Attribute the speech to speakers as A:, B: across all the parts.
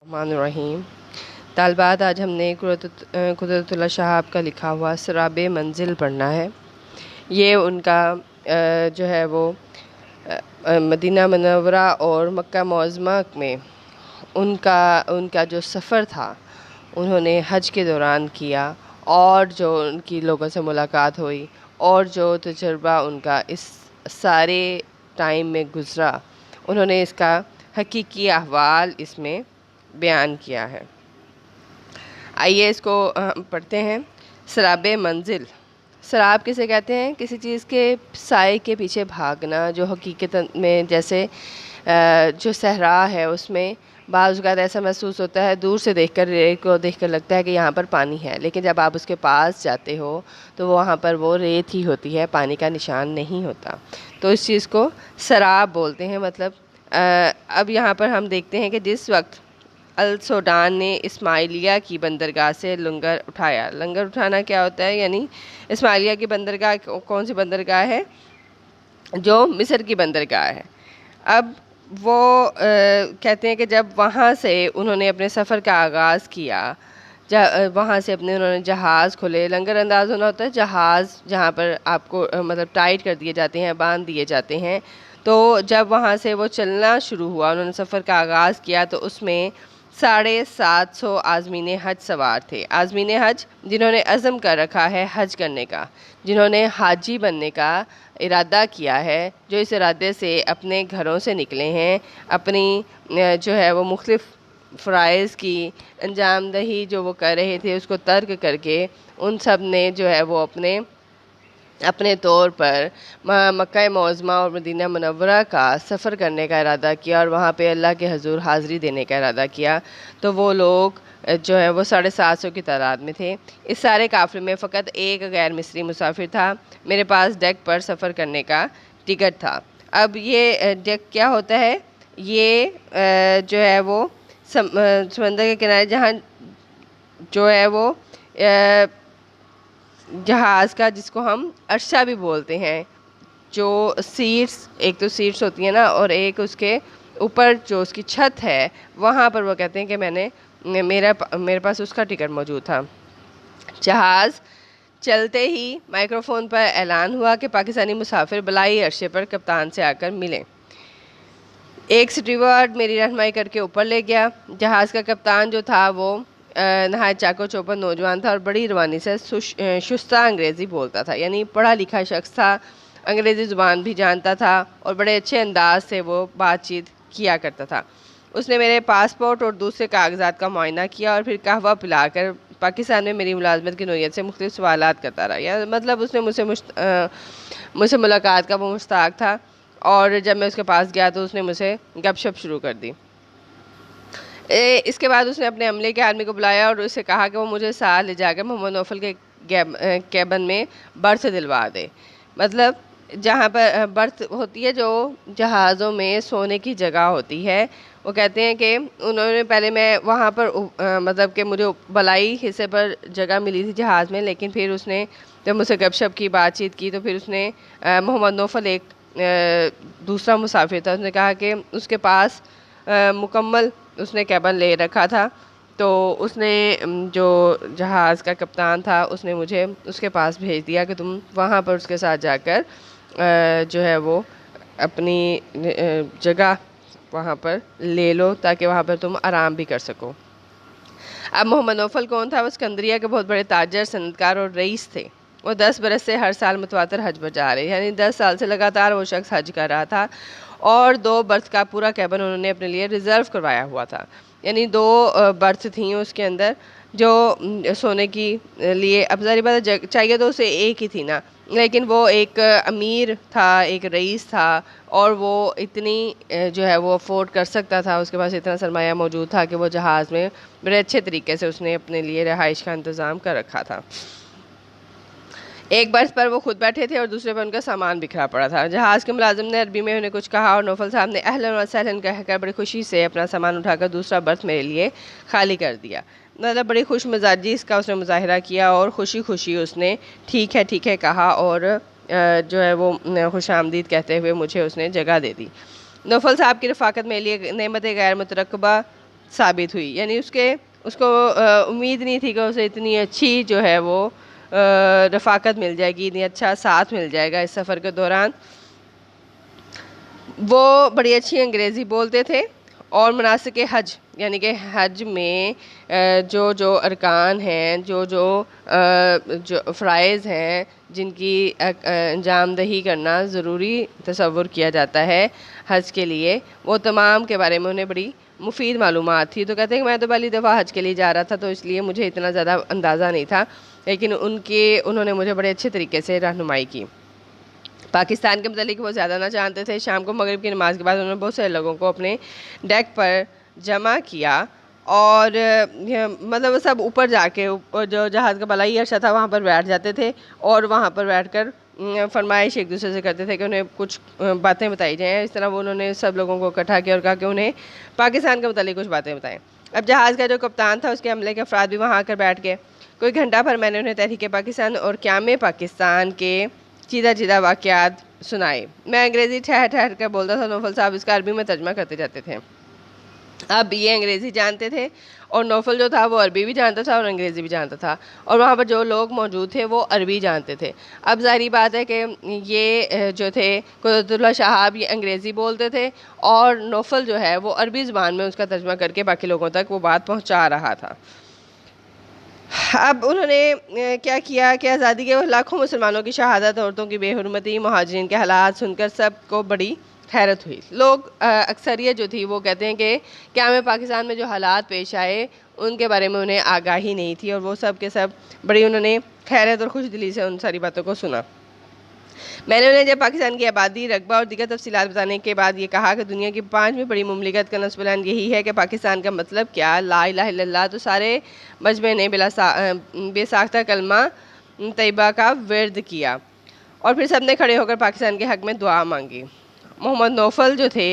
A: रहीम तालबात आज हमने कुदरतुल्लाह साहब का लिखा हुआ सराब मंजिल पढ़ना है। ये उनका जो है वो मदीना मनव्वरा और मक्का मुअज़्ज़मा में उनका जो सफ़र था उन्होंने हज के दौरान किया, और जो उनकी लोगों से मुलाकात हुई और जो तजुर्बा उनका इस सारे टाइम में गुज़रा, उन्होंने इसका हकीकी अहवाल इसमें बयान किया है। आइए इसको पढ़ते हैं। सराब मंजिल। सराब किसे कहते हैं? किसी चीज़ के साए के पीछे भागना, जो हकीकत में जैसे जो सहरा है उसमें बाज़ औक़ात ऐसा महसूस होता है, दूर से देखकर रेत को देखकर लगता है कि यहाँ पर पानी है, लेकिन जब आप उसके पास जाते हो तो वहाँ पर वो रेत ही होती है, पानी का निशान नहीं होता। तो इस चीज़ को सराब बोलते हैं। मतलब अब यहाँ पर हम देखते हैं कि जिस वक्त अल सूडान ने इस्माइलिया की बंदरगाह से लंगर उठाया। लंगर उठाना क्या होता है? यानी इस्माइलिया की बंदरगाह कौन सी बंदरगाह है? जो मिस्र की बंदरगाह है। अब वो कहते हैं कि जब वहाँ से उन्होंने अपने सफ़र का आगाज़ किया, वहाँ से उन्होंने जहाज़ खोले। लंगर अंदाज़ होना होता है जहाज़ जहाँ पर आपको मतलब टाइट कर दिए जाते हैं, बांध दिए जाते हैं। तो जब वहाँ से वो चलना शुरू हुआ, उन्होंने सफ़र का आगाज़ किया, तो उसमें 750 आज़मीन हज सवार थे। आज़मीन हज जिन्होंने अज़म कर रखा है हज करने का, जिन्होंने हाजी बनने का इरादा किया है, जो इस इरादे से अपने घरों से निकले हैं, अपनी जो है वो मुख्तलिफ़ फ़राइज़ की अंजाम दही जो वो कर रहे थे उसको तर्क करके उन सब ने जो है वो अपने तौर पर मक्का मुअज़्ज़मा और मदीना मुनव्वरा का सफ़र करने का इरादा किया और वहाँ पे अल्लाह के हज़ूर हाज़िरी देने का इरादा किया। तो वो लोग जो है वो 750 की तादाद में थे। इस सारे काफ़िले में फ़कत एक गैर मिस्री मुसाफिर था। मेरे पास डेक पर सफ़र करने का टिकट था। अब ये डेक क्या होता है? ये जो है वो समंदर के किनारे जहाँ जो है वो जहाज़ का, जिसको हम अर्शा भी बोलते हैं, जो सीट्स, एक तो सीट्स होती हैं ना, और एक उसके ऊपर जो उसकी छत है, वहाँ पर वो कहते हैं कि मेरे पास उसका टिकट मौजूद था। जहाज़ चलते ही माइक्रोफोन पर ऐलान हुआ कि पाकिस्तानी मुसाफिर बलाई अरशे पर कप्तान से आकर मिलें। एक स्टीवर्ड मेरी रहनुमाई करके ऊपर ले गया। जहाज़ का कप्तान जो था वो नहायत चाको चौपन नौजवान था और बड़ी रवानी से शुस्ता अंग्रेज़ी बोलता था, यानी पढ़ा लिखा शख्स था, अंग्रेज़ी ज़ुबान भी जानता था और बड़े अच्छे अंदाज से वो बातचीत किया करता था। उसने मेरे पासपोर्ट और दूसरे कागजात का मुआयना किया और फिर कहवा पिलाकर पाकिस्तान में मेरी मुलाजमत की नौयत से मुख्तलिफ सवालात करता रहा। या मतलब उसने मुझसे मुलाकात का वो मुश्ताक था, और जब मैं उसके पास गया तो उसने मुझसे गपशप शुरू कर दी। इसके बाद उसने अपने अमले के आदमी को बुलाया और उससे कहा कि वो मुझे साथ ले जाकर मोहम्मद नौफल के कैबिन में बर्थ दिलवा दे। मतलब जहाँ पर बर्थ होती है, जो जहाज़ों में सोने की जगह होती है, वो कहते हैं कि उन्होंने पहले मैं वहाँ पर मतलब कि मुझे बलाई हिस्से पर जगह मिली थी जहाज़ में, लेकिन फिर उसने जब मुझसे गपशप की, बातचीत की, तो फिर उसने मोहम्मद नौफल एक दूसरा मुसाफिर था, उसने कहा कि उसके पास मुकम्मल उसने कैबिन ले रखा था। तो उसने जो जहाज़ का कप्तान था उसने मुझे उसके पास भेज दिया कि तुम वहाँ पर उसके साथ जाकर जो है वो अपनी जगह वहाँ पर ले लो, ताकि वहाँ पर तुम आराम भी कर सको। अब मोहम्मद नौफल कौन था? वो सिकंदरिया के बहुत बड़े ताजर, सनतकार और रईस थे। वो 10 बरस से हर साल मुतवातर हज पर जा रहे, यानी 10 साल से लगातार वो शख्स हज कर रहा था, और 2 बर्थ का पूरा कैबिन उन्होंने अपने लिए रिज़र्व करवाया हुआ था। यानी 2 बर्थ थी उसके अंदर जो सोने की लिए। अब ज़ाहिर बात है चाहिए तो उसे एक ही थी ना, लेकिन वो एक अमीर था, एक रईस था, और वो इतनी जो है वो अफोर्ड कर सकता था, उसके पास इतना सरमाया मौजूद था कि वो जहाज़ में बड़े अच्छे तरीके से उसने अपने लिए रहाइश का इंतज़ाम कर रखा था। एक बर्थ पर वो खुद बैठे थे और दूसरे पर उनका सामान बिखरा पड़ा था। जहाज़ के मुलाजिम ने अरबी में उन्हें कुछ कहा और नौफल साहब ने अहलन व सहलन कहकर बड़ी खुशी से अपना सामान उठाकर दूसरा बर्थ मेरे लिए खाली कर दिया। मतलब बड़ी खुश मिजाजी इसका उसने मुजाहिरा किया और खुशी खुशी उसने ठीक है कहा, और जो है वो खुश आमदीद कहते हुए मुझे उसने जगह दे दी। नौफल साहब की रफ़ाकत मेरे लिए नेमत गैर मुतरकबा साबित हुई। यानी उसको उम्मीद नहीं थी कि उसे इतनी अच्छी जो है वो रफ़ाकत मिल जाएगी, इतनी अच्छा साथ मिल जाएगा इस सफ़र के दौरान। वो बड़ी अच्छी अंग्रेज़ी बोलते थे और मनासिक हज यानी कि हज में जो जो अरकान हैं, जो जो जो फ़राइज़ हैं जिनकी अंजामदही करना ज़रूरी तसव्वुर किया जाता है हज के लिए, वो तमाम के बारे में उन्हें बड़ी मुफीद मालूमात थी। तो कहते हैं कि मैं तो पहली दफ़ा हज के लिए जा रहा था, तो इसलिए मुझे इतना ज़्यादा अंदाज़ा नहीं था, लेकिन उन्होंने मुझे बड़े अच्छे तरीके से रहनुमाई की। पाकिस्तान के मतलब वो ज़्यादा ना जानते थे। शाम को मगरिब की नमाज़ के बाद उन्होंने बहुत सारे लोगों को अपने डेक पर जमा किया और मतलब वो सब ऊपर जाके जो जहाज़ का बलाई अर्शा था वहाँ पर बैठ जाते थे और वहाँ पर बैठकर फरमाइश एक दूसरे से करते थे कि उन्हें कुछ बातें बताई जाएँ। इस तरह वो उन्होंने सब लोगों को इकट्ठा किया और कहा कि उन्हें पाकिस्तान के मतलब कुछ बातें बताएँ। अब जहाज़ का जो कप्तान था उसके अमले के अफराद भी वहाँ आकर बैठ गए। कोई घंटा भर मैंने उन्हें तहरीक पाकिस्तान और क़याम पाकिस्तान के चीदा चीदा वाक़यात सुनाए। मैं अंग्रेज़ी ठहर ठहर कर बोलता था, नौफल साहब इसका अरबी में तर्जमा करते जाते थे। अब ये अंग्रेज़ी जानते थे और नौफल जो था वो अरबी भी जानता था और अंग्रेज़ी भी जानता था, और वहाँ पर जो लोग मौजूद थे वो अरबी जानते थे। अब ज़ाहिर बात है कि ये जो थे कुदरतुल्लाह शहाब ये अंग्रेज़ी बोलते थे और नौफल जो है वो अरबी ज़ुबान में उसका तर्जमा करके बाकी लोगों तक वो बात पहुँचा रहा था। अब उन्होंने क्या किया कि आज़ादी के लाखों मुसलमानों की शहादत, औरतों की बेहुरमती, मुहाजिरीन के हालात सुनकर सबको बड़ी हैरत हुई। लोग अक्सरियत जो थी वो कहते हैं कि क़याम पाकिस्तान में जो हालात पेश आए उनके बारे में उन्हें आगाही नहीं थी और वो सब के सब बड़ी उन्होंने हैरत और खुशदिली से उन सारी बातों को सुना। मैंने उन्हें जब पाकिस्तान की आबादी, रकबा और दीगर तफसीलात बताने के बाद ये कहा कि दुनिया की 5वीं बड़ी मुमलिकत का नस्ब ऐलान यही है कि पाकिस्तान का मतलब क्या, ला इलाहा इल्लल्लाह, तो सारे मजमे ने बेसाख्ता कलमा तैयबा का विर्द किया और फिर सब ने खड़े होकर पाकिस्तान के हक़ में दुआ मांगी। मोहम्मद नौफल जो थे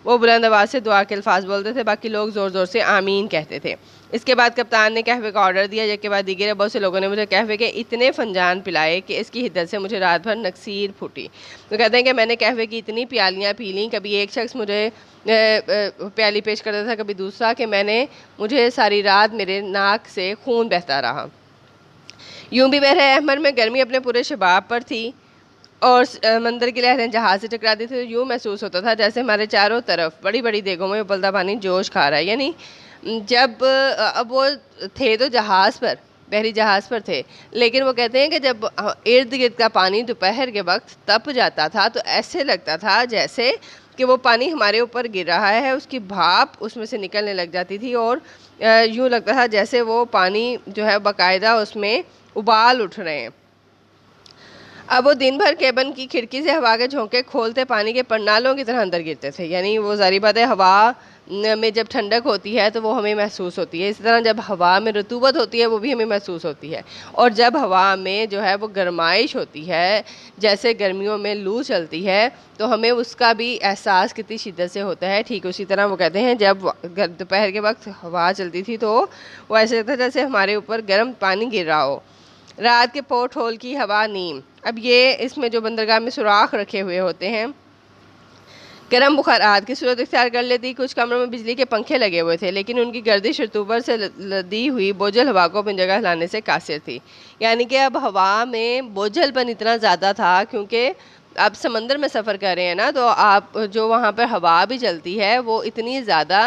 A: वो बुलंद आवाज़ से दुआ के अल्फाज बोलते थे, बाकी लोग ज़ोर ज़ोर से आमीन कहते थे। इसके बाद कप्तान ने कहवे का ऑर्डर दिया, जिसके बाद दीगर बहुत से लोगों ने मुझे कहवे के इतने फंजान पिलाए कि इसकी हिद्दत से मुझे रात भर नक्सीर फूटी। तो कहते हैं कि मैंने कहवे की इतनी प्यालियाँ पी लीं, कभी एक शख्स मुझे प्याली पेश करता था, कभी दूसरा, कि मुझे सारी रात मेरे नाक से खून बहता रहा। यूँ भी बहर अहमर में गर्मी अपने पूरे शबाब पर थी और समंदर की लहरें जहाज़ से टकराती थी, तो यूँ महसूस होता था जैसे हमारे चारों तरफ बड़ी बड़ी देगों में उबलता पानी जोश खा रहा है। यानी जब अब वो थे तो जहाज़ पर, बहरी जहाज़ पर थे, लेकिन वो कहते हैं कि जब इर्द गिर्द का पानी दोपहर के वक्त तप जाता था तो ऐसे लगता था जैसे कि वो पानी हमारे ऊपर गिर रहा है, उसकी भाप उसमें से निकलने लग जाती थी और यूँ लगता था जैसे वो पानी जो है बाकायदा उसमें उबाल उठ रहे हैं। अब वो दिन भर केबिन की खिड़की से हवा के झोंके खोलते पानी के परनालों की तरह अंदर गिरते थे। यानी वो ज़ाहिर बात है हवा में जब ठंडक होती है तो वो हमें महसूस होती है, इसी तरह जब हवा में रतूबत होती है वो भी हमें महसूस होती है, और जब हवा में जो है वो गर्माइश होती है, जैसे गर्मियों में लू चलती है, तो हमें उसका भी एहसास कितनी शिद्दत से होता है। ठीक उसी तरह वो कहते हैं जब दोपहर के वक्त हवा चलती थी तो वो ऐसे लगता था जैसे हमारे ऊपर गर्म पानी गिर रहा हो। रात के पोर्ट होल की हवा नीम, अब ये इसमें जो बंदरगाह में सुराख रखे हुए होते हैं, गर्म बुखारात की सूरत इख्तियार कर लेती। कुछ कमरों में बिजली के पंखे लगे हुए थे, लेकिन उनकी गर्दिश रतूबर से लदी हुई बोझल हवा को अपनी जगह लाने से कासिर थी। यानी कि अब हवा में बोझलपन इतना ज़्यादा था क्योंकि आप समंदर में सफ़र कर रहे हैं ना, तो आप जो वहाँ पर हवा भी चलती है वो इतनी ज़्यादा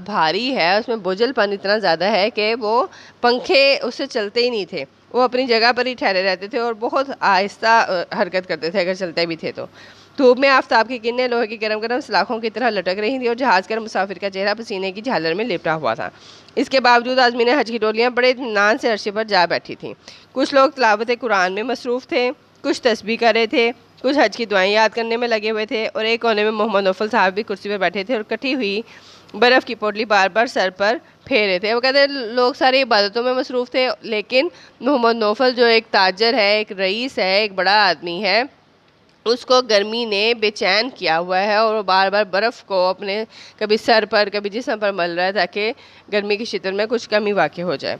A: भारी है, उसमें बोझलपन इतना ज़्यादा है कि वो पंखे उससे चलते ही नहीं थे, वो अपनी जगह पर ही ठहरे रहते थे और बहुत आहिस्ता हरकत करते थे अगर चलते भी थे तो। धूप में आफताब की किरणें लोहे की गरम गरम सलाखों की तरह लटक रही थी और जहाज़ का मुसाफिर का चेहरा पसीने की झालर में लिपटा हुआ था। इसके बावजूद आज़मीन हज की टोलियाँ बड़े इत्मीनान से अर्शे पर जा बैठी थीं। कुछ लोग तिलावत कुरान में मसरूफ़ थे, कुछ तस्बीह कर रहे थे, कुछ हज की दुआएं याद करने में लगे हुए थे, और एक कोने में मोहम्मद नौफल साहब भी कुर्सी पर बैठे थे और कटी हुई बर्फ़ की पोटली बार बार सर पर फेर रहे थे। वो कहते हैं लोग सारे इबादतों में मसरूफ़ थे, लेकिन मोहम्मद नौफल जो एक ताजर है, एक रईस है, एक बड़ा आदमी है, उसको गर्मी ने बेचैन किया हुआ है और वो बार बार बर्फ़ को अपने कभी सर पर कभी जिस्म पर मल रहा है ताकि गर्मी की शिद्दत में कुछ कमी वाक़ई हो जाए।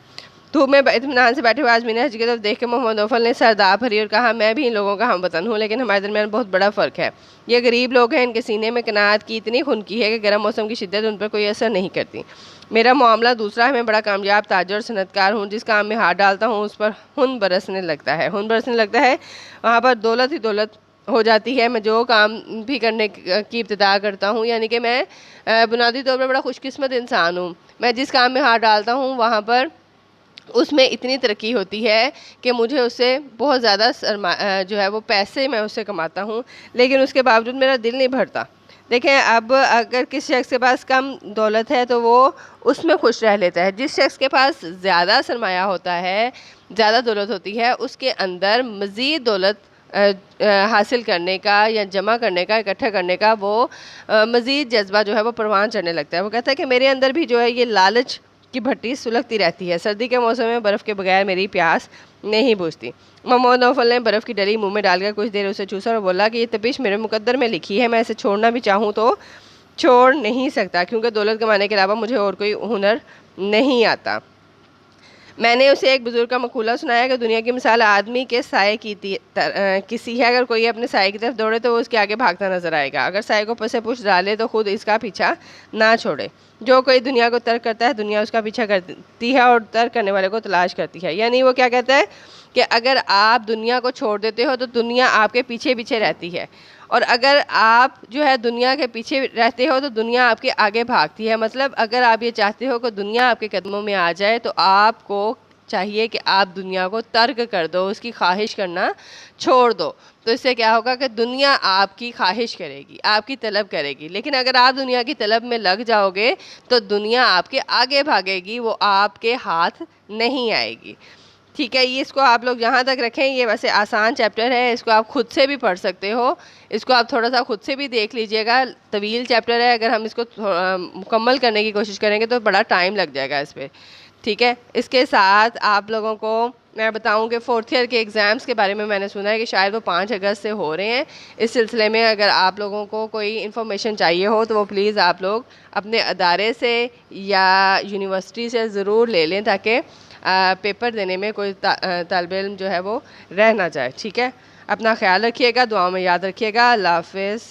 A: धूप में इत्मीनान से बैठे हुए आज़मीन हज की तरफ देख के मोहम्मद नौफल ने सरदार भरी और कहा, मैं भी इन लोगों का हमवतन हूँ, लेकिन हमारे दरमियान बहुत बड़ा फ़र्क है। ये गरीब लोग हैं, इनके सीने में कनात की इतनी खुनकी है कि गर्म मौसम की शिद्दत उन पर कोई असर नहीं करती। मेरा मामला दूसरा है, मैं बड़ा कामयाब ताजर और सनतकार हूँ। जिस काम में हाथ डालता हूँ उस पर हुन बरसने लगता है। हुन बरसने लगता है, वहाँ पर दौलत ही दौलत हो जाती है। मैं जो काम भी करने की इब्तिदा करता हूँ, यानी कि मैं बुनियादी तौर पर बड़ा खुशकिस्मत इंसान हूँ। मैं जिस काम में हाथ डालता हूँ वहाँ पर उसमें इतनी तरक्की होती है कि मुझे उससे बहुत ज़्यादा जो है वो पैसे मैं उससे कमाता हूँ, लेकिन उसके बावजूद मेरा दिल नहीं भरता। देखें, अब अगर किसी शख्स के पास कम दौलत है तो वो उसमें खुश रह लेता है। जिस शख्स के पास ज़्यादा सरमाया होता है, ज़्यादा दौलत होती है, उसके अंदर मज़ीद दौलत हासिल करने का या जमा करने का, इकट्ठा करने का वो मज़ीद जज्बा जो है वो परवान चढ़ने लगता है। वो कहता है कि मेरे अंदर भी जो है ये लालच की भट्टी सुलगती रहती है। सर्दी के मौसम में बर्फ़ के बगैर मेरी प्यास नहीं बुझती। मोहम्मद नौफल ने बर्फ़ की डली मुंह में डालकर कुछ देर उसे चूसा और बोला कि ये तपिश मेरे मुकद्दर में लिखी है, मैं इसे छोड़ना भी चाहूँ तो छोड़ नहीं सकता, क्योंकि दौलत कमाने के अलावा मुझे और कोई हुनर नहीं आता। मैंने उसे एक बुज़ुर्ग का मकूला सुनाया कि दुनिया की मिसाल आदमी के साए की किसी है। अगर कोई अपने साए की तरफ दौड़े तो वो उसके आगे भागता नजर आएगा। अगर साए को पसे पुश डाले तो खुद इसका पीछा ना छोड़े। जो कोई दुनिया को तर्क करता है, दुनिया उसका पीछा करती है और तर्क करने वाले को तलाश करती है। यानी वो क्या कहता है कि अगर आप दुनिया को छोड़ देते हो तो दुनिया आपके पीछे पीछे रहती है, और अगर आप जो है दुनिया के पीछे रहते हो तो दुनिया आपके आगे भागती है। मतलब अगर आप ये चाहते हो कि दुनिया आपके कदमों में आ जाए तो आपको चाहिए कि आप दुनिया को तर्क कर दो, उसकी ख्वाहिश करना छोड़ दो। तो इससे क्या होगा कि दुनिया आपकी ख्वाहिश करेगी, आपकी तलब करेगी। लेकिन अगर आप दुनिया की तलब में लग जाओगे तो दुनिया आपके आगे भागेगी, वो आपके हाथ नहीं आएगी। ठीक है, ये इसको आप लोग जहाँ तक रखें, ये वैसे आसान चैप्टर है, इसको आप खुद से भी पढ़ सकते हो। इसको आप थोड़ा सा खुद से भी देख लीजिएगा। तवील चैप्टर है, अगर हम इसको मुकम्मल करने की कोशिश करेंगे तो बड़ा टाइम लग जाएगा इस पर। ठीक है, इसके साथ आप लोगों को मैं बताऊं कि 4th ईयर के एग्ज़ाम्स के बारे में मैंने सुना है कि शायद वो 5 अगस्त से हो रहे हैं। इस सिलसिले में अगर आप लोगों को कोई इन्फॉर्मेशन चाहिए हो तो वो प्लीज़ आप लोग अपने अदारे से या यूनिवर्सिटी से ज़रूर ले लें, ताकि पेपर देने में कोई तालिब इल्म जो है वो रह ना जाए। ठीक है, अपना ख्याल रखिएगा, दुआओं में याद रखिएगा। अल्लाह हाफ़िज़।